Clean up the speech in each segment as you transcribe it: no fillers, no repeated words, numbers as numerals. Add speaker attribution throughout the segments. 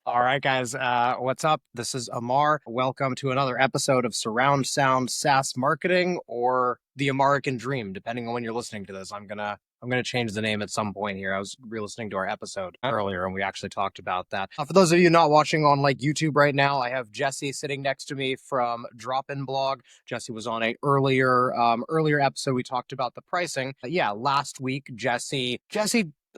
Speaker 1: All right, guys. What's up? This is Amar. Welcome to another episode of Surround Sound SaaS Marketing, or the American Dream, depending on when you're listening to this. I'm gonna change the name at some point here. I was re-listening to our episode earlier, and we actually talked about that. For those of you not watching on like YouTube right now, I have Jesse sitting next to me from DropInBlog. Jesse was on a earlier episode. We talked about the pricing. Yeah, last week, Jesse,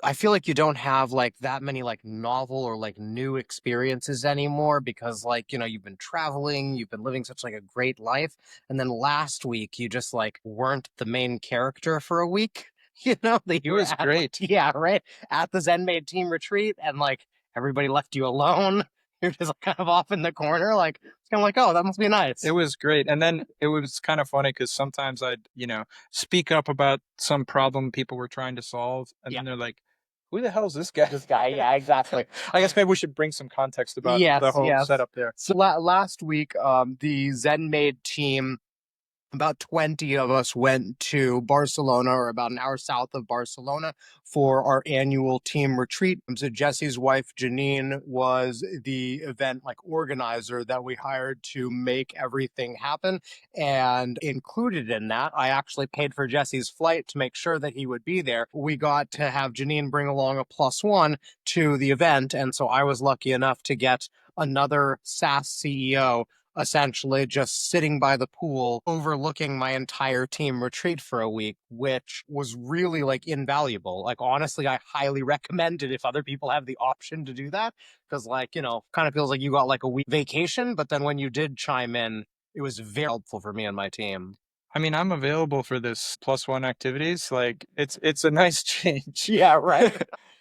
Speaker 1: I feel like you don't have like that many like novel or like new experiences anymore because like, you've been traveling, you've been living such like a great life. And then last week you just like weren't the main character for a week, that
Speaker 2: It
Speaker 1: you were
Speaker 2: was
Speaker 1: at,
Speaker 2: great.
Speaker 1: yeah, right. At the ZenMaid team retreat and like everybody left you alone. You're just kind of off in the corner. Like, it's kind of like, oh, that must be
Speaker 2: It
Speaker 1: nice.
Speaker 2: was great. And then it was kind of funny because sometimes I'd, speak up about some problem people were trying to solve. And
Speaker 1: Yeah.
Speaker 2: then they're like, who the hell is this guy?
Speaker 1: This guy. Yeah, exactly.
Speaker 2: I guess maybe we should bring some context about the
Speaker 1: Yes,
Speaker 2: whole
Speaker 1: yes.
Speaker 2: setup there.
Speaker 1: So last week, the ZenMaid team, about 20 of us went to Barcelona, or about an hour south of Barcelona, for our annual team retreat. So Jesse's wife, Janine, was the event like organizer that we hired to make everything happen. And included in that, I actually paid for Jesse's flight to make sure that he would be there. We got to have Janine bring along a plus one to the event. And so I was lucky enough to get another SaaS CEO essentially just sitting by the pool overlooking my entire team retreat for a week, which was really like invaluable. Like, honestly, I highly recommend it if other people have the option to do that. Because, like, kind of feels like you got like a week vacation, but then when you did chime in, it was very helpful for me and my team.
Speaker 2: I mean, I'm available for this plus one activities. Like it's a nice change.
Speaker 1: Yeah, right.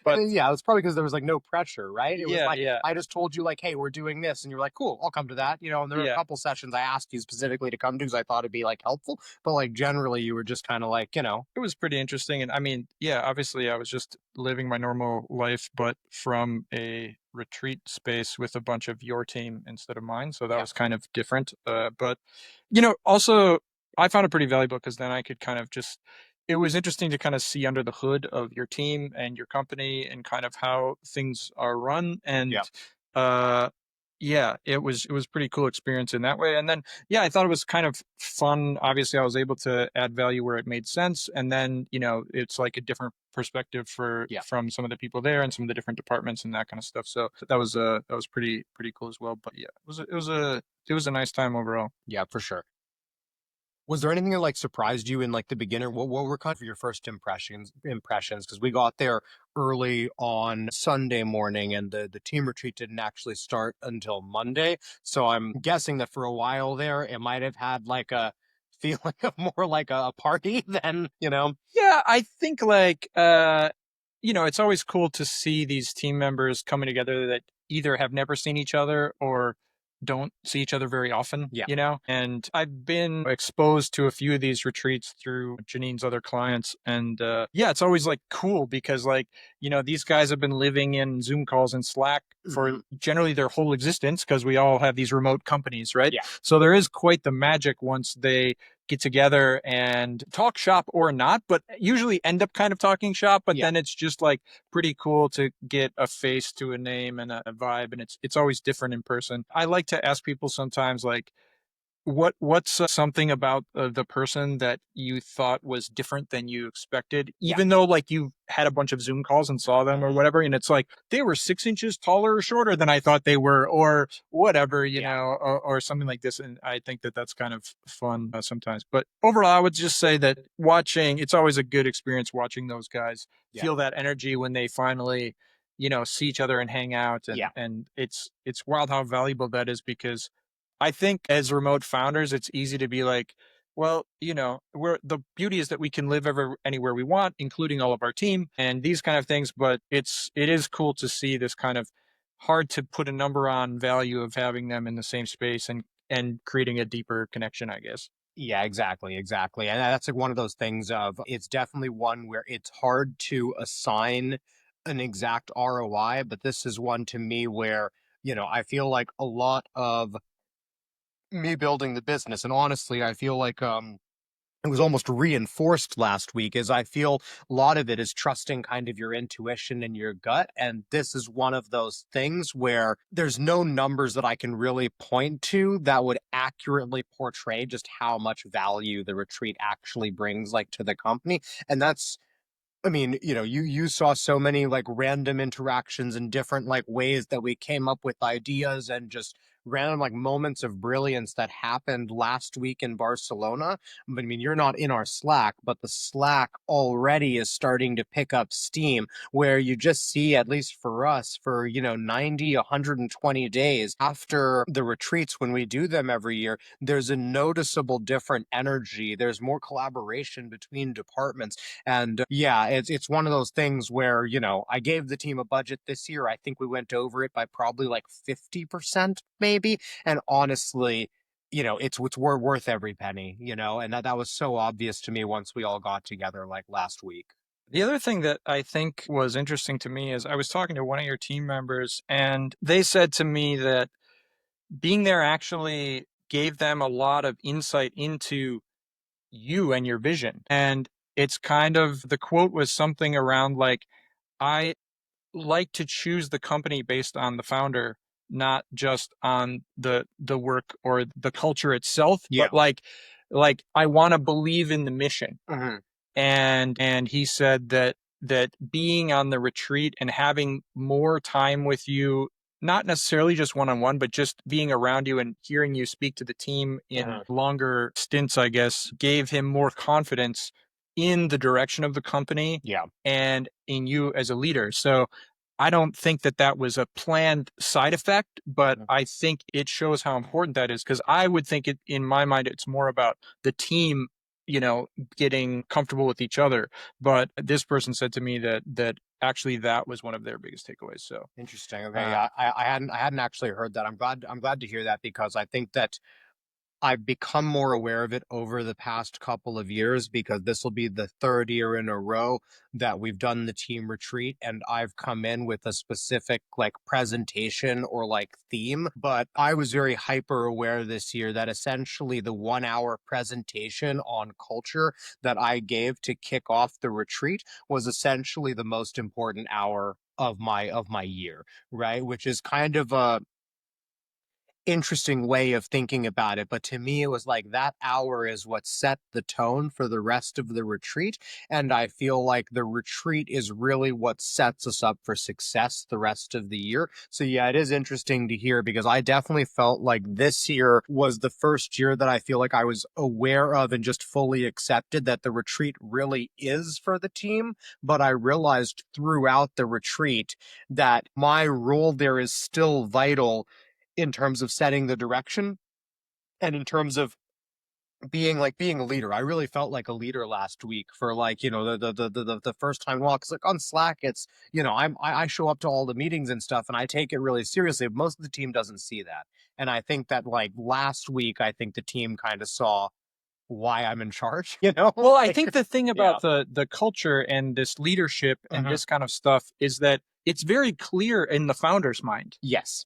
Speaker 2: But
Speaker 1: Yeah, it's probably because there was like no pressure, right? It was
Speaker 2: yeah,
Speaker 1: like
Speaker 2: yeah,
Speaker 1: I just told you like, hey, we're doing this, and you're like, cool, I'll come to that. And there were a
Speaker 2: yeah.
Speaker 1: couple sessions I asked you specifically to come to because I thought it'd be like helpful, but like generally you were just kind of like,
Speaker 2: It was pretty interesting. And I mean, yeah, obviously I was just living my normal life, but from a retreat space with a bunch of your team instead of mine. So that
Speaker 1: yeah,
Speaker 2: was kind of different. But, also I found it pretty valuable because then I could kind of just, it was interesting to kind of see under the hood of your team and your company and kind of how things are run.
Speaker 1: yeah,
Speaker 2: And, uh, yeah, it was pretty cool experience in that way. And then yeah, I thought it was kind of fun. Obviously, I was able to add value where it made sense, and then it's like a different perspective for
Speaker 1: yeah,
Speaker 2: from some of the people there and some of the different departments and that kind of stuff. So that was pretty cool as well. But yeah, it was a nice time overall.
Speaker 1: yeah, for sure. Was there anything that like surprised you in like the beginner? What were kind of your first impressions? Because we got there early on Sunday morning and the team retreat didn't actually start until Monday. So I'm guessing that for a while there, it might have had like a feeling of more like a party than.
Speaker 2: Yeah, I think like it's always cool to see these team members coming together that either have never seen each other or don't see each other very often,
Speaker 1: Yeah,
Speaker 2: And I've been exposed to a few of these retreats through Janine's other clients. And yeah, it's always like cool because like, these guys have been living in Zoom calls and Slack for
Speaker 1: hmm,
Speaker 2: generally their whole existence because we all have these remote companies, right?
Speaker 1: yeah,
Speaker 2: So there is quite the magic once they get together and talk shop or not, but usually end up kind of talking shop. But
Speaker 1: yeah.
Speaker 2: then it's just like pretty cool to get a face to a name and a vibe, and it's always different in person. I like to ask people sometimes like, what's something about the person that you thought was different than you expected,
Speaker 1: Yeah.
Speaker 2: even though like you had a bunch of Zoom calls and saw them or whatever, and it's like they were 6 inches taller or shorter than I thought they were, or whatever,
Speaker 1: Yeah.
Speaker 2: or something like this. And I think that that's kind of fun sometimes. But overall, I would just say that watching, it's always a good experience watching those guys
Speaker 1: Yeah.
Speaker 2: feel that energy when they finally see each other and hang out, and
Speaker 1: Yeah.
Speaker 2: it's wild how valuable that is because I think as remote founders, it's easy to be like, well, we're the beauty is that we can live anywhere we want, including all of our team and these kind of things. But it is cool to see this kind of hard to put a number on value of having them in the same space and creating a deeper connection, I guess.
Speaker 1: Yeah, exactly, exactly. And that's like one of those things of it's definitely one where it's hard to assign an exact ROI, but this is one to me where, I feel like a lot of me building the business, and honestly, I feel like it was almost reinforced last week, is I feel a lot of it is trusting kind of your intuition and your gut. And this is one of those things where there's no numbers that I can really point to that would accurately portray just how much value the retreat actually brings like to the company. And that's, I mean, you saw so many like random interactions and different like ways that we came up with ideas and just random like moments of brilliance that happened last week in Barcelona. But I mean, you're not in our Slack, but the Slack already is starting to pick up steam where you just see, at least for us, for 90, 120 days after the retreats when we do them every year, there's a noticeable different energy. There's more collaboration between departments and yeah, it's one of those things where, I gave the team a budget this year. I think we went over it by probably like 50%, maybe. And honestly, it's we're worth every penny, and that was so obvious to me once we all got together like last week.
Speaker 2: The other thing that I think was interesting to me is I was talking to one of your team members, and they said to me that being there actually gave them a lot of insight into you and your vision. And it's kind of, the quote was something around like, I like to choose the company based on the founder, not just on the work or the culture itself,
Speaker 1: Yeah.
Speaker 2: but like I want to believe in the mission.
Speaker 1: Mhm.
Speaker 2: And he said that being on the retreat and having more time with you, not necessarily just one-on-one, but just being around you and hearing you speak to the team in longer stints, I guess, gave him more confidence in the direction of the company
Speaker 1: Yeah.
Speaker 2: and in you as a leader. So I don't think that that was a planned side effect, but I think it shows how important that is, because I would think it, in my mind, it's more about the team, getting comfortable with each other. But this person said to me that actually that was one of their biggest takeaways. So
Speaker 1: Interesting. Okay. Yeah, I hadn't actually heard that. I'm glad to hear that because I think that I've become more aware of it over the past couple of years because this will be the third year in a row that we've done the team retreat and I've come in with a specific like presentation or like theme. But I was very hyper aware this year that essentially the 1 hour presentation on culture that I gave to kick off the retreat was essentially the most important hour of my year, right? Which is kind of a interesting way of thinking about it. But to me, it was like that hour is what set the tone for the rest of the retreat. And I feel like the retreat is really what sets us up for success the rest of the year. So, yeah, it is interesting to hear because I definitely felt like this year was the first year that I feel like I was aware of and just fully accepted that the retreat really is for the team. But I realized throughout the retreat that my role there is still vital in terms of setting the direction and in terms of being a leader. I really felt like a leader last week for like, the first time walk. 'Cause like on Slack, it's, I show up to all the meetings and stuff and I take it really seriously. Most of the team doesn't see that. And I think that like last week, I think the team kind of saw why I'm in charge,
Speaker 2: well, I
Speaker 1: Like,
Speaker 2: think the thing
Speaker 1: yeah.
Speaker 2: about the culture and this leadership and
Speaker 1: Mhm.
Speaker 2: this kind of stuff is that it's very clear in the founder's mind.
Speaker 1: Yes,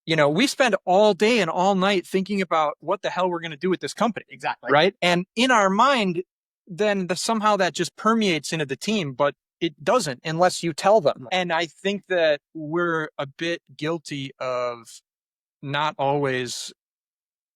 Speaker 2: We spend all day and all night thinking about what the hell we're going to do with this company,
Speaker 1: exactly.
Speaker 2: right? And in our mind, then somehow that just permeates into the team, but it doesn't unless you tell them. And I think that we're a bit guilty of not always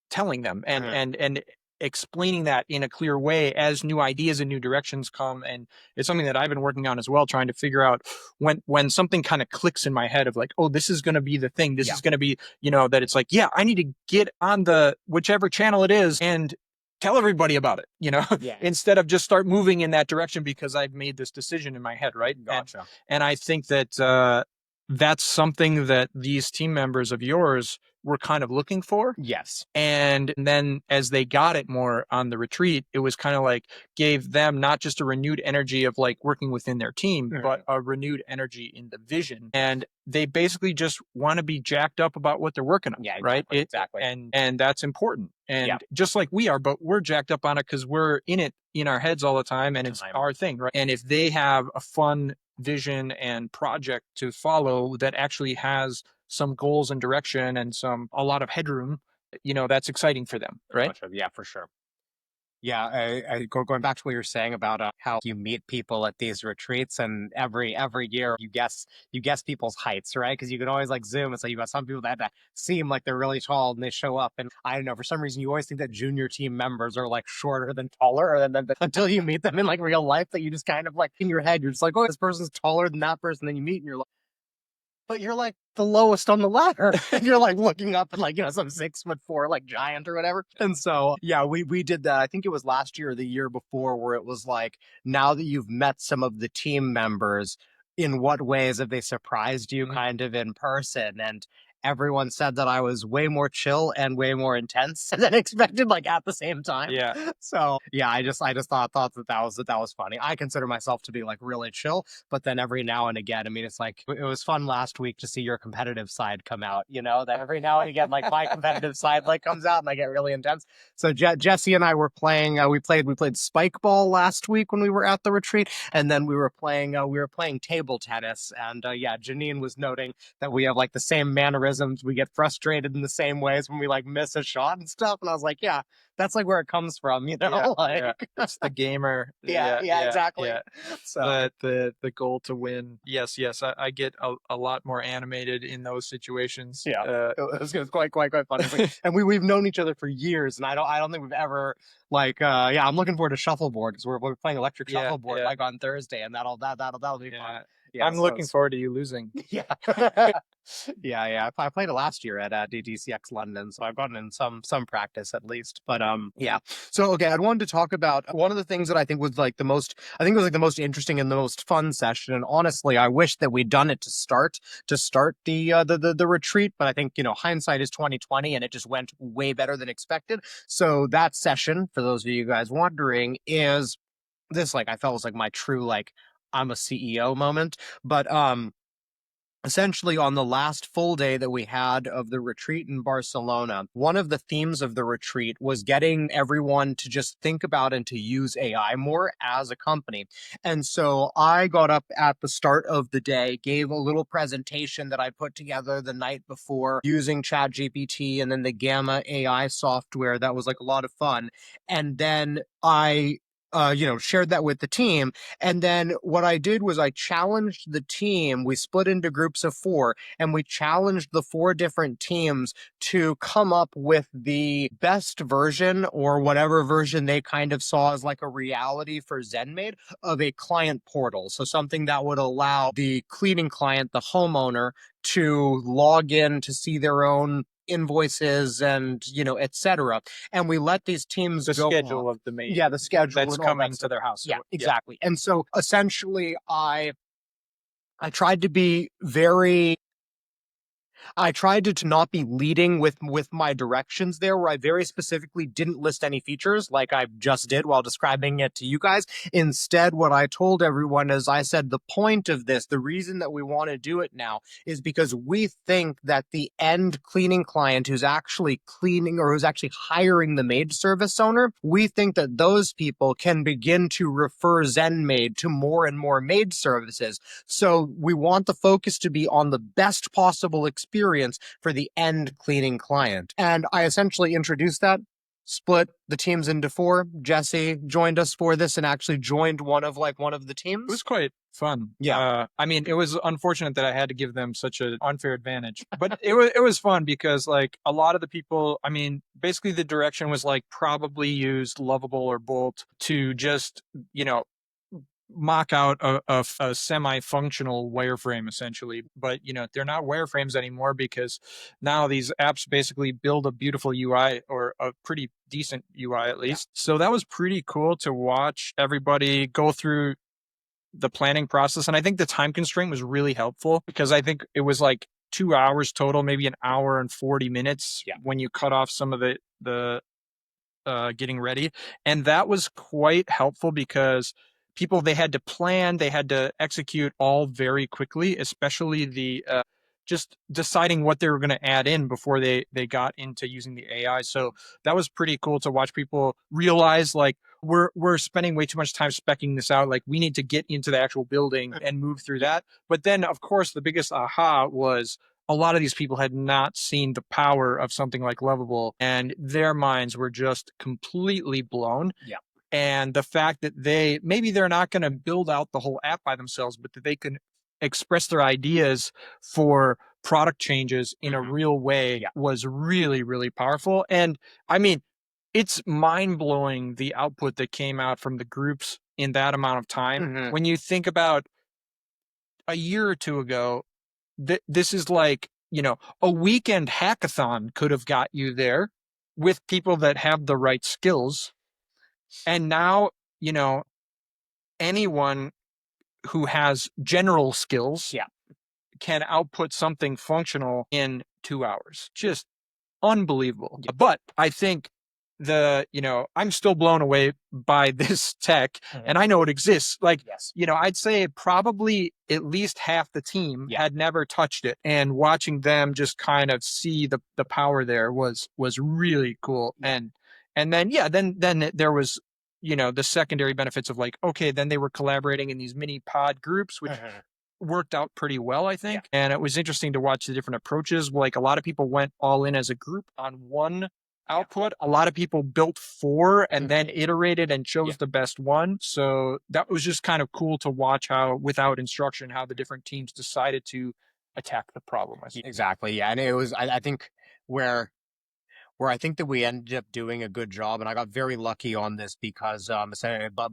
Speaker 2: telling them and
Speaker 1: Mhm.
Speaker 2: and explaining that in a clear way as new ideas and new directions come. And it's something that I've been working on as well, trying to figure out when something kind of clicks in my head of like, oh, this is going to be the thing, this
Speaker 1: Yeah.
Speaker 2: is going to be, that it's like, yeah, I need to get on the whichever channel it is and tell everybody about it,
Speaker 1: Yeah.
Speaker 2: instead of just start moving in that direction because I've made this decision in my head, right?
Speaker 1: Gotcha.
Speaker 2: And I think that that's something that these team members of yours were kind of looking for.
Speaker 1: Yes.
Speaker 2: And then as they got it more on the retreat, it was kind of like gave them not just a renewed energy of like working within their team, but a renewed energy in the vision. And they basically just want to be jacked up about what they're working on.
Speaker 1: Yeah,
Speaker 2: Right.
Speaker 1: exactly.
Speaker 2: And that's important.
Speaker 1: Yeah.
Speaker 2: And just like we are, but we're jacked up on it because we're in it in our heads all the time and it's our thing. Right. And if they have a fun vision and project to follow that actually has some goals and direction and a lot of headroom, that's exciting for them, right?
Speaker 1: Gotcha. Yeah, for sure. Yeah, going back to what you're saying about how you meet people at these retreats, and every year you guess people's heights, right? Because you can always like zoom, and so you got some people that seem like they're really tall, and they show up, and I don't know, for some reason you always think that junior team members are like shorter than taller, and then until you meet them in like real life, that you just kind of like in your head, you're just like, oh, this person's taller than that person, then you meet, and you're like, but you're like the lowest on the ladder. And you're like looking up and like, some 6'4" like giant or whatever. And so yeah, we did that. I think it was last year or the year before, where it was like, now that you've met some of the team members, in what ways have they surprised you
Speaker 2: Mhm.
Speaker 1: kind of in person? And everyone said that I was way more chill and way more intense than expected, like at the same time.
Speaker 2: Yeah.
Speaker 1: So yeah, I just thought that was funny. I consider myself to be like really chill, but then every now and again, I mean, it's like it was fun last week to see your competitive side come out. That every now and again, like my competitive side like comes out and I get really intense. So Jesse and I were playing. We played spike ball last week when we were at the retreat, and then we were playing table tennis. And yeah, Janine was noting that we have like the same mannerisms. We get frustrated in the same ways when we like miss a shot and stuff. And I was like, yeah, that's like where it comes from,
Speaker 2: Yeah,
Speaker 1: like
Speaker 2: yeah. It's the gamer.
Speaker 1: yeah,
Speaker 2: Yeah,
Speaker 1: yeah,
Speaker 2: yeah,
Speaker 1: exactly.
Speaker 2: yeah.
Speaker 1: So
Speaker 2: The goal to win. Yes, yes. I get a lot more animated in those situations.
Speaker 1: yeah, it was quite funny. And we've known each other for years, and I don't think we've ever like yeah. I'm looking forward to shuffleboard because we're playing electric
Speaker 2: Yeah,
Speaker 1: shuffleboard
Speaker 2: yeah,
Speaker 1: like on Thursday, and that'll be fun.
Speaker 2: yeah.
Speaker 1: Yeah,
Speaker 2: I'm
Speaker 1: so
Speaker 2: looking forward to you losing.
Speaker 1: yeah. Yeah. I played it last year at DTCX London, so I've gotten in some practice at least. But yeah. So okay, I wanted to talk about one of the things that I think was like the most. I think it was like the most interesting and the most fun session. And honestly, I wish that we'd done it to start the retreat. But I think hindsight is 2020, and it just went way better than expected. So that session, for those of you guys wondering, is this like I felt was like my true like I'm a CEO moment. But essentially on the last full day that we had of the retreat in Barcelona, one of the themes of the retreat was getting everyone to just think about and to use AI more as a company. And so I got up at the start of the day, gave a little presentation that I put together the night before using ChatGPT and then the Gamma AI software. That was like a lot of fun. And then I shared that with the team. And then what I did was I challenged the team. We split into groups of four, and we challenged the four different teams to come up with the best version, or whatever version they kind of saw as like a reality for ZenMaid, of a client portal. So something that would allow the cleaning client, the homeowner, to log in to see their own invoices and etc. And we let these teams
Speaker 2: The
Speaker 1: go
Speaker 2: schedule
Speaker 1: off.
Speaker 2: of the maid
Speaker 1: Yeah, the schedule
Speaker 2: that's
Speaker 1: and all that
Speaker 2: coming to
Speaker 1: stuff.
Speaker 2: their house.
Speaker 1: Yeah,
Speaker 2: Yeah.
Speaker 1: exactly. And so essentially I tried to be very I tried to not be leading with my directions there, where I very specifically didn't list any features like I just did while describing it to you guys. Instead, what I told everyone is I said the point of this, the reason that we want to do it now, is because we think that the end cleaning client who's actually cleaning or who's actually hiring the maid service owner, we think that those people can begin to refer ZenMaid to more and more maid services. So we want the focus to be on the best possible experience for the end cleaning client. And I essentially introduced that, split the teams into four. Jesse joined us for this and actually joined one of the
Speaker 2: It was
Speaker 1: teams.
Speaker 2: quite fun.
Speaker 1: Yeah.
Speaker 2: I mean, it was unfortunate that I had to give them such an unfair advantage, but it was fun because like a lot of the people, I mean, basically the direction was like probably use Lovable or Bolt to just, mock out a semi-functional wireframe essentially. But they're not wireframes anymore because now these apps basically build a beautiful UI, or a pretty decent UI at
Speaker 1: Yeah.
Speaker 2: least. So that was pretty cool to watch everybody go through the planning process. And I think the time constraint was really helpful because I think it was like 2 hours total, maybe an hour and 40 minutes
Speaker 1: Yeah.
Speaker 2: when you cut off some of the getting ready. And that was quite helpful because people, they had to plan, they had to execute all very quickly, especially the just deciding what they were going to add in before they got into using the AI. So that was pretty cool to watch people realize like we're spending way too much time specking this out. Like we need to get into the actual building and move through that. But then of course the biggest aha was a lot of these people had not seen the power of something like Lovable, and their minds were just completely blown.
Speaker 1: Yeah.
Speaker 2: And the fact that maybe they're not going to build out the whole app by themselves, but that they can express their ideas for product changes in a real way was really, really powerful. And I mean, it's mind blowing the output that came out from the groups in that amount of time. When you think about a year or two ago, this is like, a weekend hackathon could have got you there with people that have the right skills. And now, anyone who has general skills can output something functional in 2 hours. Just unbelievable. Yeah. But I think I'm still blown away by this tech, and I know it exists. Like, I'd say probably at least half the team had never touched it, and watching them just kind of see the power there was really cool. And then, then there was, the secondary benefits of like, okay, then they were collaborating in these mini pod groups, which worked out pretty well, I think. And it was interesting to watch the different approaches. Like, a lot of people went all in as a group on one output. A lot of people built 4 and then iterated and chose the best one. So that was just kind of cool to watch how, without instruction, how the different teams decided to attack the problem.
Speaker 1: Exactly. Yeah. And it was, I think, where I think that we ended up doing a good job, and I got very lucky on this because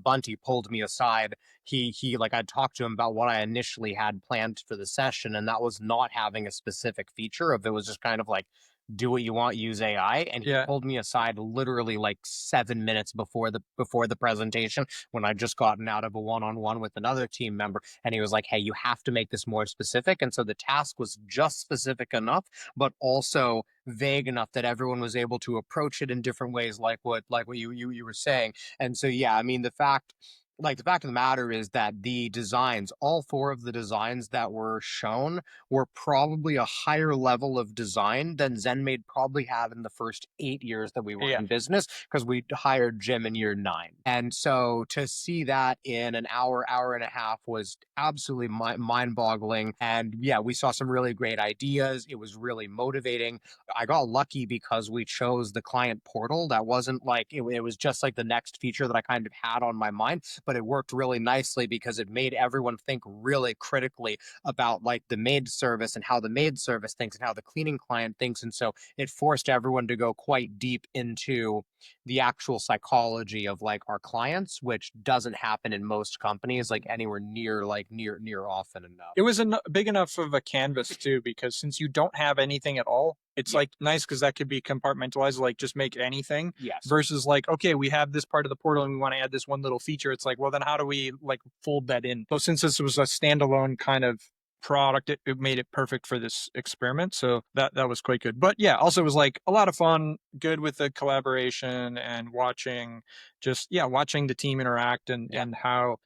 Speaker 1: Bunty pulled me aside. He like, I talked to him about what I initially had planned for the session, and that was not having a specific feature. Of it was just kind of like, do what you want, use AI. And he pulled me aside literally like 7 minutes before the presentation, when I just gotten out of a one-on-one with another team member, and he was like, hey, you have to make this more specific. And so the task was just specific enough, but also vague enough that everyone was able to approach it in different ways, like what you were saying. And so I mean, the fact of the matter is that the designs, all 4 of the designs that were shown, were probably a higher level of design than ZenMaid probably had in the first 8 years that we were in business, because we hired Jim in year 9. And so to see that in an hour and a half was absolutely mind-boggling. And we saw some really great ideas. It was really motivating. I got lucky because we chose the client portal. That wasn't like, it was just like the next feature that I kind of had on my mind, but it worked really nicely because it made everyone think really critically about like the maid service and how the maid service thinks and how the cleaning client thinks. And so it forced everyone to go quite deep into the actual psychology of like our clients, which doesn't happen in most companies like anywhere near often enough.
Speaker 2: It was big enough of a canvas too, because since you don't have anything at all, it's like nice because that could be compartmentalized, like just make anything. Versus like, okay, we have this part of the portal and we want to add this one little feature. It's like, well, then how do we like fold that in? So since this was a standalone kind of product, it made it perfect for this experiment. So that was quite good. But also it was like a lot of fun, good with the collaboration and watching the team interact and how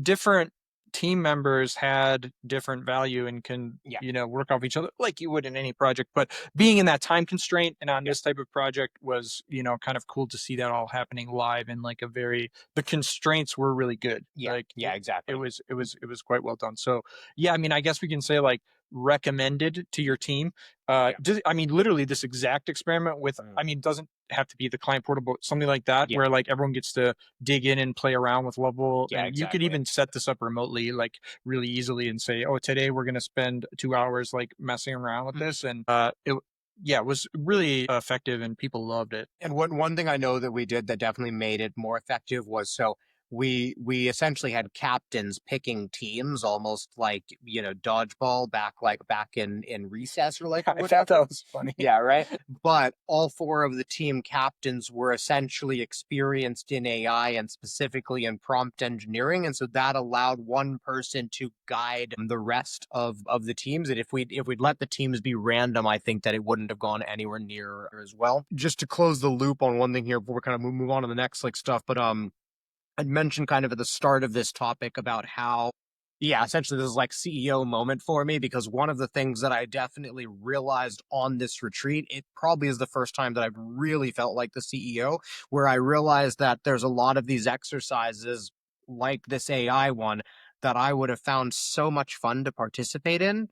Speaker 2: different team members had different value and can work off each other like you would in any project. But being in that time constraint and on this type of project was kind of cool to see that all happening live in like the constraints were really good.
Speaker 1: Exactly.
Speaker 2: It was quite well done. So I mean, I guess we can say like recommended to your team. I mean, literally this exact experiment with, I mean, doesn't have to be the client portal, but something like that where like everyone gets to dig in and play around with Lovable. And you could even set this up remotely, like really easily, and say, oh, today we're going to spend 2 hours like messing around with this. And it was really effective and people loved it.
Speaker 1: And one thing I know that we did that definitely made it more effective was, so we essentially had captains picking teams, almost like dodgeball back in recess or like
Speaker 2: I thought that was funny.
Speaker 1: Yeah, right. But all 4 of the team captains were essentially experienced in AI and specifically in prompt engineering, and so that allowed one person to guide the rest of the teams. And if we'd let the teams be random, I think that it wouldn't have gone anywhere near as well. Just to close the loop on one thing here before we kind of move on to the next stuff, but I'd mentioned kind of at the start of this topic about how, essentially this is like CEO moment for me, because one of the things that I definitely realized on this retreat, it probably is the first time that I've really felt like the CEO, where I realized that there's a lot of these exercises like this AI one that I would have found so much fun to participate in,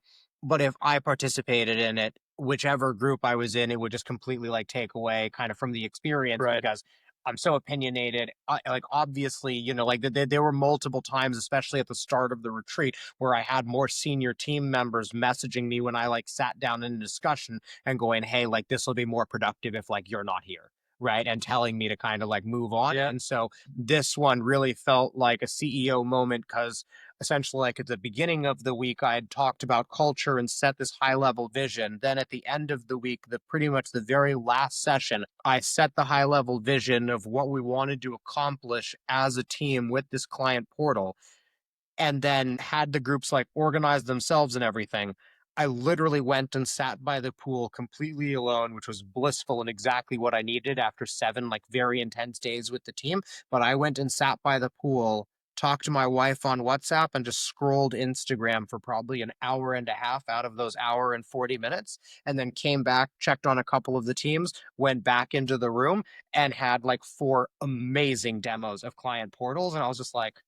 Speaker 1: But if I participated in it, whichever group I was in, it would just completely like take away kind of from the experience
Speaker 2: Right.
Speaker 1: because I'm so opinionated. Like obviously, like there were multiple times, especially at the start of the retreat, where I had more senior team members messaging me when I like sat down in a discussion and going, "Hey, like this will be more productive if like you're not here." Right. And telling me to kind of like move on.
Speaker 2: Yeah.
Speaker 1: And so this one really felt like a CEO moment because essentially like at the beginning of the week I had talked about culture and set this high level vision. Then at the end of the week, the pretty much the very last session, I set the high level vision of what we wanted to accomplish as a team with this client portal, and then had the groups like organize themselves and everything. I literally went and sat by the pool completely alone, which was blissful and exactly what I needed after 7 like very intense days with the team. But I went and sat by the pool, talked to my wife on WhatsApp, and just scrolled Instagram for probably an hour and a half out of those hour and 40 minutes. And then came back, checked on a couple of the teams, went back into the room, and had like 4 amazing demos of client portals. And I was just like,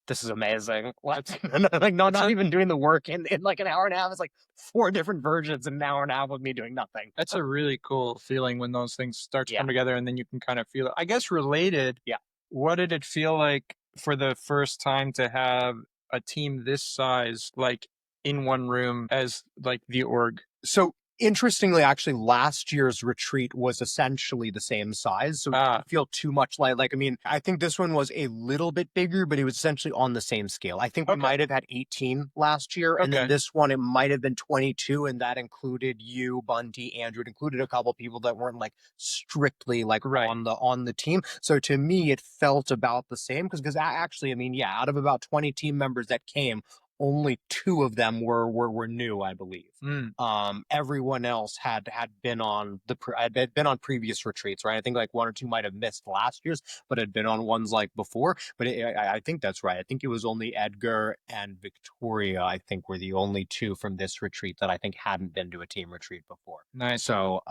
Speaker 1: this is amazing. What? Like, no,
Speaker 2: That's
Speaker 1: not
Speaker 2: a
Speaker 1: even doing the work in like an hour and a half. It's like 4 different versions in an hour and a half of me doing nothing.
Speaker 2: that's a really cool feeling when those things start to
Speaker 1: Yeah.
Speaker 2: come together and then you can kind of feel it. I guess related,
Speaker 1: Yeah.
Speaker 2: what did it feel like for the first time to have a team this size, like in one room as like the org?
Speaker 1: So interestingly, actually, last year's retreat was essentially the same size. So it
Speaker 2: Ah,
Speaker 1: didn't feel too much like, I mean, I think this one was a little bit bigger, but it was essentially on the same scale. I think we
Speaker 2: okay.
Speaker 1: might have had 18 last year. And then
Speaker 2: Okay.
Speaker 1: this one, it might have been 22. And that included you, Bunty, Andrew. It included a couple people that weren't like strictly like
Speaker 2: Right.
Speaker 1: on the team. So to me, it felt about the same because actually, I mean, yeah, out of about 20 team members that came, only 2 of them were new, I believe.
Speaker 2: Mm,
Speaker 1: Everyone else had been on had been on previous retreats, right? I think like 1 or 2 might have missed last year's, but had been on ones like before. But I think that's right. I think it was only Edgar and Victoria, I think, were the only 2 from this retreat that I think hadn't been to a team retreat before.
Speaker 2: nice.
Speaker 1: So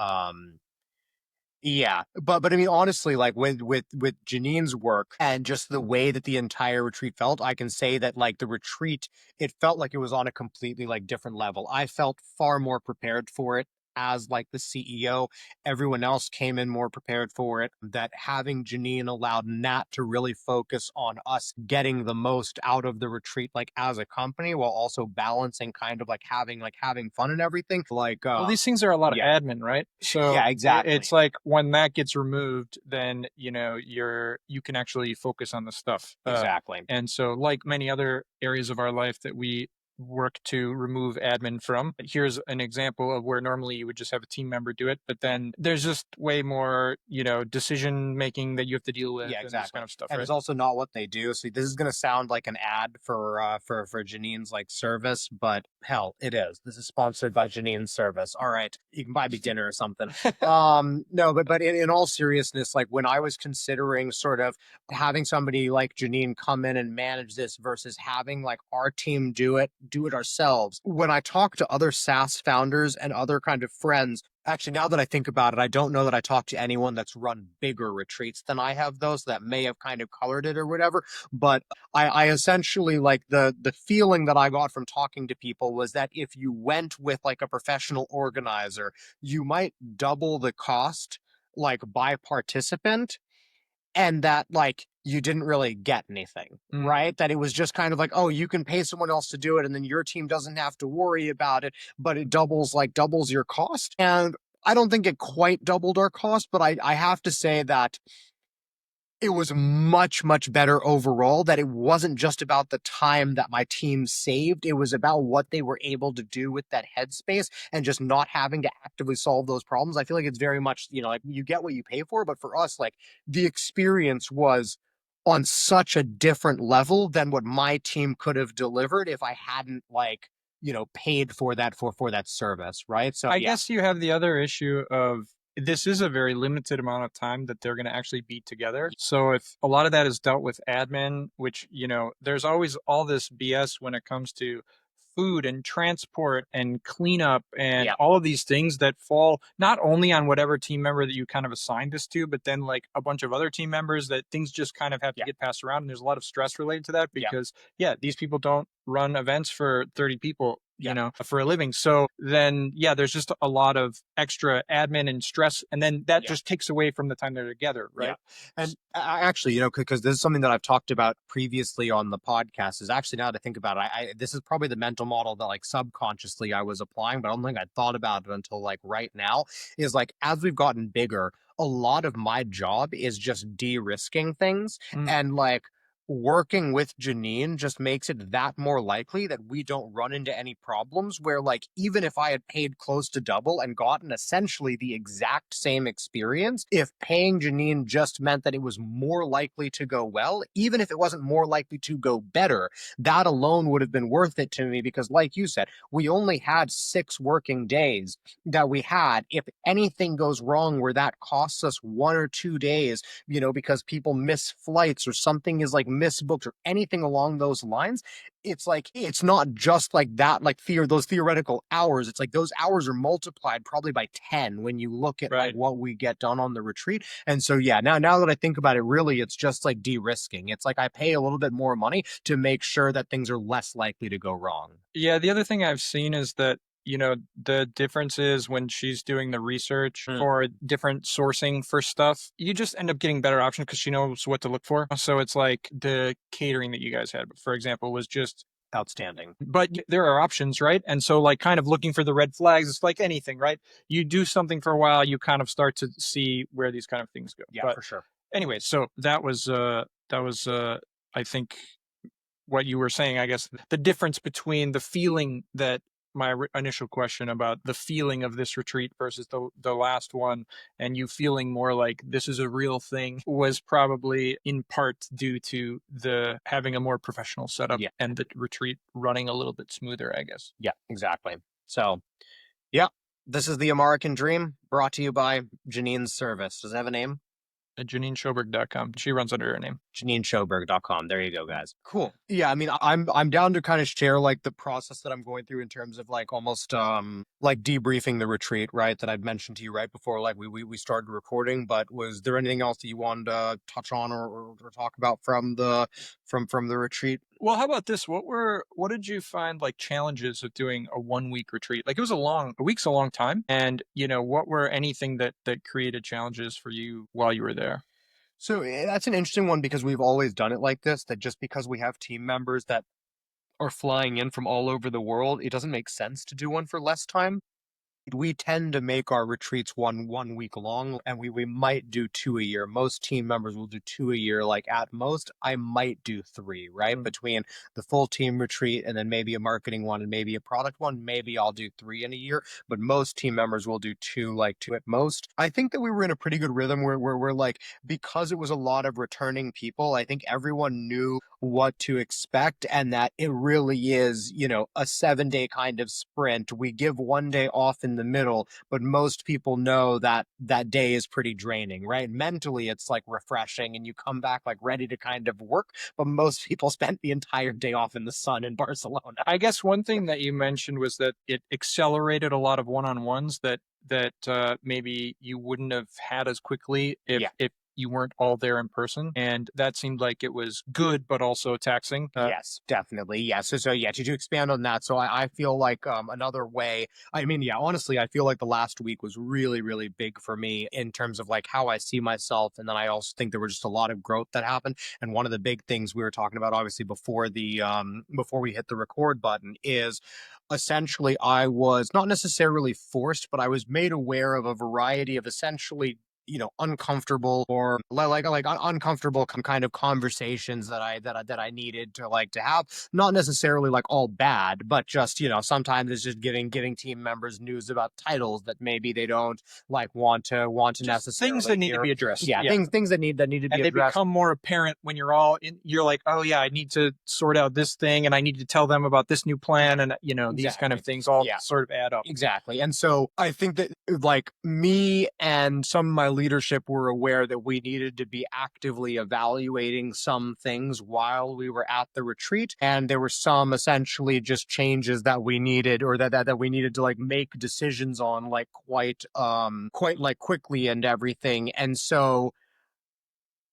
Speaker 1: yeah, but I mean, honestly, like with Janine's work and just the way that the entire retreat felt, I can say that like the retreat, it felt like it was on a completely like different level. I felt far more prepared for it as like the CEO. Everyone else came in more prepared for it. That having Janine allowed Nat to really focus on us getting the most out of the retreat, like as a company, while also balancing kind of like having fun and everything. Like,
Speaker 2: Well, these things are a lot of
Speaker 1: yeah,
Speaker 2: admin, right? So
Speaker 1: yeah,
Speaker 2: it's
Speaker 1: exactly.
Speaker 2: like when that gets removed, then you can actually focus on the stuff.
Speaker 1: Exactly.
Speaker 2: And so, like many other areas of our life that we work to remove admin from, here's an example of where normally you would just have a team member do it, but then there's just way more, decision making that you have to deal with
Speaker 1: Yeah,
Speaker 2: and this kind
Speaker 1: exactly.
Speaker 2: of stuff,
Speaker 1: And
Speaker 2: right?
Speaker 1: it's also not what they do. So this is gonna sound like an ad for Janine's like service, but hell, it is. This is sponsored by Janine's service. All right. You can buy me dinner or something. No, but in all seriousness, like when I was considering sort of having somebody like Janine come in and manage this versus having like our team do it ourselves. When I talk to other SaaS founders and other kind of friends, actually, now that I think about it, I don't know that I talked to anyone that's run bigger retreats than I have those that may have kind of colored it or whatever. But I essentially like the feeling that I got from talking to people was that if you went with like a professional organizer, you might double the cost like by participant, and that like you didn't really get anything,
Speaker 2: Mm.
Speaker 1: right? That it was just kind of like, oh, you can pay someone else to do it and then your team doesn't have to worry about it, but it doubles your cost. And I don't think it quite doubled our cost, but I have to say that it was much better overall, that it wasn't just about the time that my team saved. It was about what they were able to do with that headspace and just not having to actively solve those problems. I feel like it's very much, like you get what you pay for, but for us, like the experience was on such a different level than what my team could have delivered if I hadn't like, paid for that service, right? So
Speaker 2: I
Speaker 1: yeah,
Speaker 2: guess you have the other issue of this is a very limited amount of time that they're going to actually be together. So if a lot of that is dealt with admin, which, there's always all this BS when it comes to food and transport and cleanup and
Speaker 1: yeah,
Speaker 2: all of these things that fall not only on whatever team member that you kind of assigned this to, but then like a bunch of other team members that things just kind of have to
Speaker 1: yeah,
Speaker 2: get passed around. And there's a lot of stress related to that
Speaker 1: yeah,
Speaker 2: because, yeah, these people don't run events for 30 people you know, for a living. So then, yeah, there's just a lot of extra admin and stress. And then that just takes away from the time they're together, right?
Speaker 1: And I actually, you know, because this is something that I've talked about previously on the podcast, is actually, now that I think about it, this is probably the mental model that like subconsciously I was applying, but I don't think I'd thought about it until like right now, is like, as we've gotten bigger, a lot of my job is just de-risking things. And like, working with Janine just makes it that more likely that we don't run into any problems where, like, even if I had paid close to double and gotten essentially the exact same experience, if paying Janine just meant that it was more likely to go well, even if it wasn't more likely to go better, that alone would have been worth it to me, because like you said, we only had 6 working days that we had. If anything goes wrong where that costs us 1 or 2 days, you know, because people miss flights or something is like misbooked or anything along those lines, it's like, it's not just like that, like those theoretical hours. It's like those hours are multiplied probably by 10 when you look at like what we get done on the retreat. And so, yeah, now that I think about it, really, it's just like de-risking. It's like I pay a little bit more money to make sure that things are less likely to go wrong.
Speaker 2: Yeah, the other thing I've seen is that, you know, the difference is when she's doing the research for different sourcing for stuff, you just end up getting better options because she knows what to look for. So it's like the catering that you guys had, for example, was just
Speaker 1: outstanding.
Speaker 2: But there are options, right? And so, like, kind of looking for the red flags, it's like anything, right? You do something for a while, you kind of start to see where these kind of things go.
Speaker 1: Yeah,
Speaker 2: but
Speaker 1: for sure.
Speaker 2: anyway, so that was I think what you were saying, I guess, the difference between the feeling that my initial question about the feeling of this retreat versus the last one, and you feeling more like this is a real thing, was probably in part due to the having a more professional setup and the retreat running a little bit smoother, I guess.
Speaker 1: Yeah, exactly. So, yeah, this is the American Dream, brought to you by Janine's Service. Does it have a name?
Speaker 2: At JanineSchoberg.com. She runs under her name.
Speaker 1: JanineSchoberg.com. There you go, guys. Cool. Yeah, I mean, I'm down to kind of share like the process that I'm going through in terms of like almost like debriefing the retreat, right? That I'd mentioned to you right before like we started recording. But was there anything else that you wanted to touch on or talk about from the retreat?
Speaker 2: Well, how about this? What did you find like challenges of doing a 1 week retreat? Like, it was a week's a long time. And, you know, what were anything that created challenges for you while you were there?
Speaker 1: So that's an interesting one, because we've always done it like this, that just because we have team members that are flying in from all over the world, it doesn't make sense to do one for less time. We tend to make our retreats one week long, and we might do 2 a year. Most team members will do 2 a year, like at most. I might do 3, right? Between the full team retreat and then maybe a marketing one and maybe a product one, maybe I'll do 3 in a year. But most team members will do 2, like 2 at most. I think that we were in a pretty good rhythm where we're like, because it was a lot of returning people, I think everyone knew what to expect, and that it really is, you know, a 7-day kind of sprint. We give 1 day off in the middle, but most people know that that day is pretty draining, right? Mentally, it's like refreshing and you come back like ready to kind of work, but most people spent the entire day off in the sun in Barcelona.
Speaker 2: I guess one thing that you mentioned was that it accelerated a lot of one-on-ones that maybe you wouldn't have had as quickly if you weren't all there in person. And that seemed like it was good, but also taxing.
Speaker 1: Yes, definitely. Yeah. So yeah, to expand on that. So I feel like another way, I mean, yeah, honestly, I feel like the last week was really, really big for me in terms of like how I see myself. And then I also think there was just a lot of growth that happened. And one of the big things we were talking about, obviously, before we hit the record button, is essentially I was not necessarily forced, but I was made aware of a variety of essentially, you know, uncomfortable or uncomfortable kind of conversations that I needed to like to have. Not necessarily like all bad, but just, you know, sometimes it's just giving team members news about titles that maybe they don't like want to
Speaker 2: Just
Speaker 1: necessarily
Speaker 2: things that need to
Speaker 1: hear.
Speaker 2: be addressed.
Speaker 1: Yeah, things that need to be
Speaker 2: and they
Speaker 1: addressed.
Speaker 2: become more apparent when you're all in. You're like, oh yeah, I need to sort out this thing, and I need to tell them about this new plan, and you know, these kind of things all sort of add up.
Speaker 1: Exactly. And so I think that like me and some of my leadership were aware that we needed to be actively evaluating some things while we were at the retreat. And there were some essentially just changes that we needed, or that we needed to like make decisions on like quite like quickly and everything. And so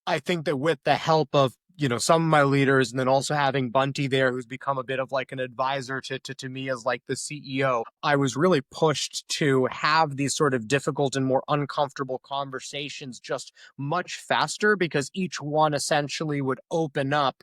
Speaker 1: I think that with the help of some of my leaders, and then also having Bunty there, who's become a bit of like an advisor to me as like the CEO, I was really pushed to have these sort of difficult and more uncomfortable conversations just much faster, because each one essentially would open up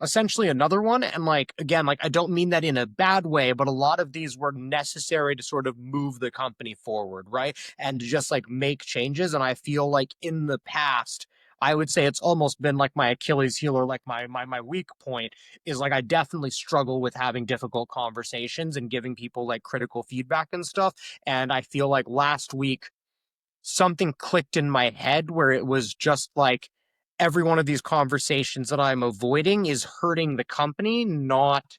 Speaker 1: essentially another one. And like, again, like, I don't mean that in a bad way, but a lot of these were necessary to sort of move the company forward, right? And to just like make changes. And I feel like in the past, I would say it's almost been like my Achilles heel, or like my weak point is like I definitely struggle with having difficult conversations and giving people like critical feedback and stuff. And I feel like last week something clicked in my head where it was just like every one of these conversations that I'm avoiding is hurting the company, not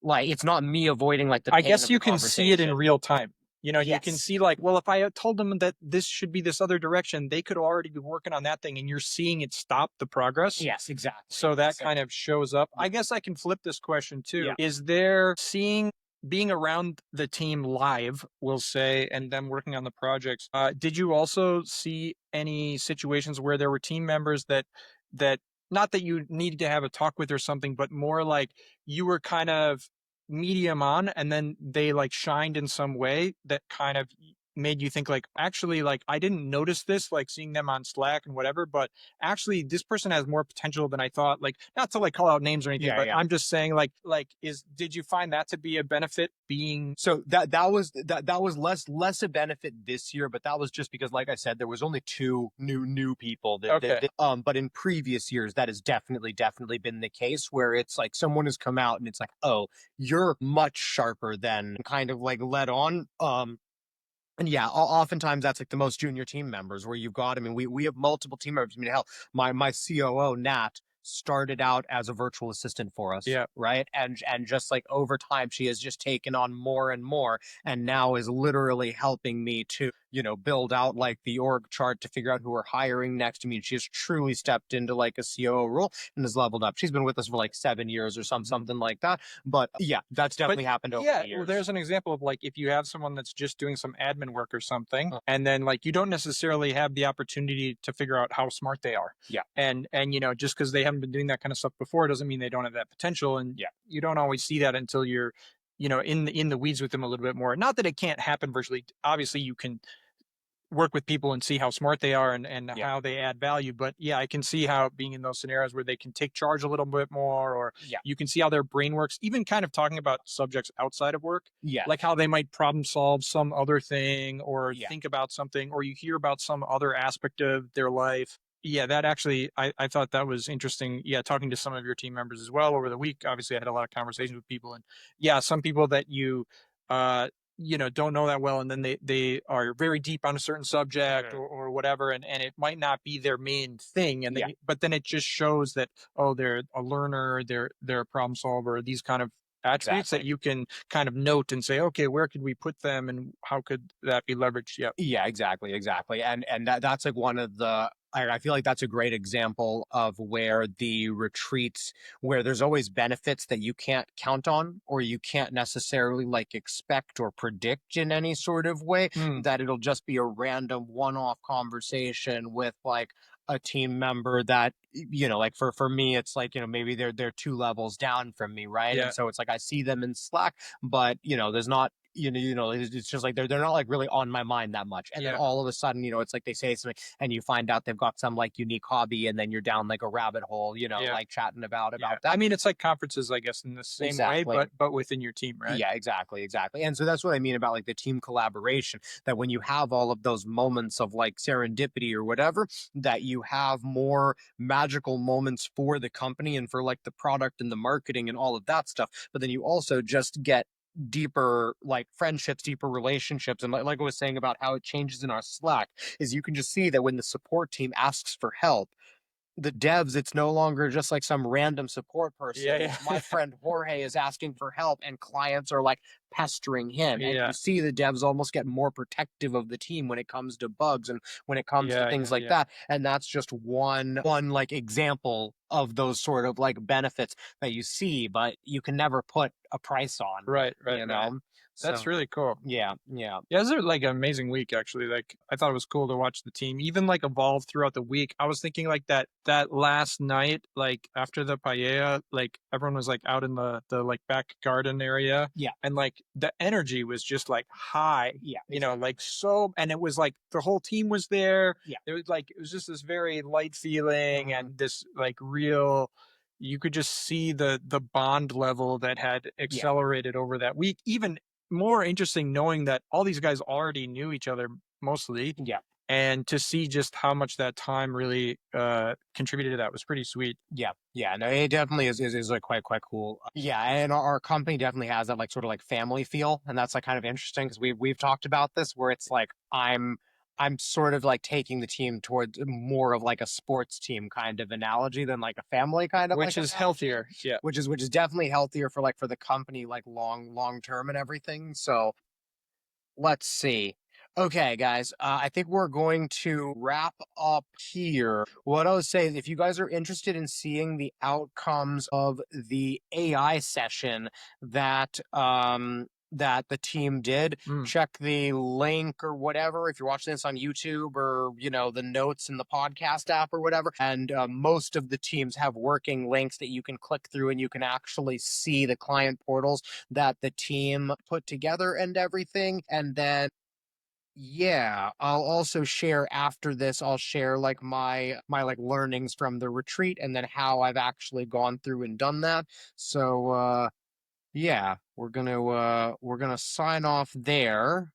Speaker 1: like it's not me avoiding like the
Speaker 2: I
Speaker 1: pain
Speaker 2: guess
Speaker 1: of the
Speaker 2: you can see it in
Speaker 1: conversation.
Speaker 2: real time. You know, you can
Speaker 1: Yes.
Speaker 2: see like, well, if I had told them that this should be this other direction, they could already be working on that thing, and you're seeing it stop the progress.
Speaker 1: Yes, exactly.
Speaker 2: So that
Speaker 1: So,
Speaker 2: kind of shows up.
Speaker 1: yeah.
Speaker 2: I guess I can flip this question
Speaker 1: Yeah.
Speaker 2: too. Is there being around the team live, we'll say, and them working on the projects? Did you also see any situations where there were team members that not that you needed to have a talk with or something, but more like you were kind of medium on, and then they like shined in some way that kind of made you think like, actually, like I didn't notice this, like seeing them on Slack and whatever, but actually this person has more potential than I thought. Like, not to like call out names or anything,
Speaker 1: Yeah,
Speaker 2: but
Speaker 1: yeah.
Speaker 2: I'm just saying like is did you find that to be a benefit being
Speaker 1: So that was less a benefit this year, but that was just because, like I said, there was only two new people
Speaker 2: okay?
Speaker 1: but in previous years that has definitely been the case, where it's like someone has come out and it's like, oh, you're much sharper than kind of like let on. And yeah, oftentimes that's like the most junior team members where you've got, I mean, we have multiple team members. I mean, hell, my COO, Nat, started out as a virtual assistant for us,
Speaker 2: Yeah.
Speaker 1: right? And just like over time, she has just taken on more and more, and now is literally helping me to, build out like the org chart to figure out who we're hiring next. I mean, she has truly stepped into like a COO role and has leveled up. She's been with us for like 7 years or something like that. But yeah, that's
Speaker 2: But
Speaker 1: definitely happened over
Speaker 2: yeah,
Speaker 1: the
Speaker 2: well,
Speaker 1: years.
Speaker 2: there's an example of like if you have someone that's just doing some admin work or something,
Speaker 1: Uh,
Speaker 2: and then like you don't necessarily have the opportunity to figure out how smart they are.
Speaker 1: yeah,
Speaker 2: And just because they haven't been doing that kind of stuff before doesn't mean they don't have that potential. And
Speaker 1: yeah,
Speaker 2: you don't always see that until you're, in the weeds with them a little bit more. Not that it can't happen virtually. Obviously, you can work with people and see how smart they are and
Speaker 1: yeah,
Speaker 2: how they add value. But yeah, I can see how being in those scenarios where they can take charge a little bit more, or
Speaker 1: yeah,
Speaker 2: you can see how their brain works, even kind of talking about subjects outside of work,
Speaker 1: yeah,
Speaker 2: like how they might problem solve some other thing or
Speaker 1: yeah.
Speaker 2: think about something, or you hear about some other aspect of their life. Yeah, that actually, I thought that was interesting. Yeah, talking to some of your team members as well over the week. Obviously, I had a lot of conversations with people, and yeah, some people that uh, don't know that well, and then they are very deep on a certain subject
Speaker 1: Mhm.
Speaker 2: or whatever, and it might not be their main thing, and
Speaker 1: Yeah,
Speaker 2: but then it just shows that, oh, they're a learner, they're a problem solver, these kind of attributes that
Speaker 1: exactly.
Speaker 2: you can kind of note and say, okay, where could we put them and how could that be leveraged? Yeah.
Speaker 1: Yeah, exactly. And that's like one of the, I feel like that's a great example of where the retreats, where there's always benefits that you can't count on, or you can't necessarily like expect or predict in any sort of way,
Speaker 2: Mm,
Speaker 1: that it'll just be a random one-off conversation with like a team member that, like for me it's like, maybe they're two levels down from me, right? And
Speaker 2: yeah,
Speaker 1: so it's like I see them in Slack, but there's not, it's just like they're not like really on my mind that much. And then
Speaker 2: yeah.
Speaker 1: all of a sudden, it's like they say something and you find out they've got some like unique hobby, and then you're down like a rabbit hole,
Speaker 2: Yeah.
Speaker 1: like chatting about
Speaker 2: Yeah. I
Speaker 1: that.
Speaker 2: mean, it's like conferences, I guess, in the same way,
Speaker 1: Exactly.
Speaker 2: but within your team, right?
Speaker 1: Yeah, exactly. And so that's what I mean about like the team collaboration, that when you have all of those moments of like serendipity or whatever, that you have more magical moments for the company and for like the product and the marketing and all of that stuff. But then you also just get deeper like friendships, deeper relationships. And like I was saying about how it changes in our Slack, is you can just see that when the support team asks for help, the devs, it's no longer just like some random support person.
Speaker 2: Yeah,
Speaker 1: It's my
Speaker 2: yeah.
Speaker 1: friend Jorge is asking for help, and clients are like pestering him. And you
Speaker 2: Yeah.
Speaker 1: see the devs almost get more protective of the team when it comes to bugs and when it comes to
Speaker 2: Yeah,
Speaker 1: things
Speaker 2: yeah,
Speaker 1: like
Speaker 2: yeah.
Speaker 1: that. And that's just one like example of those sort of like benefits that you see, but you can never put a price on,
Speaker 2: Right, right,
Speaker 1: you
Speaker 2: right.
Speaker 1: know?
Speaker 2: That's
Speaker 1: So
Speaker 2: really cool.
Speaker 1: yeah, yeah,
Speaker 2: Yeah, it was like an amazing week actually. Like I thought it was cool to watch the team even like evolve throughout the week. I was thinking like that last night, like after the paella, like everyone was like out in the like back garden area,
Speaker 1: yeah,
Speaker 2: and like the energy was just like high,
Speaker 1: yeah,
Speaker 2: like so, and it was like the whole team was there.
Speaker 1: yeah.
Speaker 2: It was just this very light feeling
Speaker 1: Mhm.
Speaker 2: and this like real, you could just see the bond level that had
Speaker 1: Yeah,
Speaker 2: accelerated over that week, even more interesting knowing that all these guys already knew each other mostly,
Speaker 1: yeah.
Speaker 2: and to see just how much that time really contributed to that was pretty sweet.
Speaker 1: Yeah, yeah, no, it definitely is like quite cool. Yeah, and our company definitely has that like sort of like family feel, and that's like kind of interesting because we've talked about this where it's like I'm sort of like taking the team towards more of like a sports team kind of analogy than like a family kind of
Speaker 2: Which
Speaker 1: like
Speaker 2: is
Speaker 1: analogy,
Speaker 2: healthier. Yeah.
Speaker 1: which is definitely healthier for like for the company like long term and everything. So let's see. Okay, guys, I think we're going to wrap up here. What I would say is if you guys are interested in seeing the outcomes of the AI session that the team did,
Speaker 2: Mm.
Speaker 1: check the link or whatever if you're watching this on YouTube or the notes in the podcast app or whatever. And most of the teams have working links that you can click through and you can actually see the client portals that the team put together and everything. And then yeah, I'll also share after this, I'll share like my like learnings from the retreat and then how I've actually gone through and done that. So yeah, we're gonna sign off there.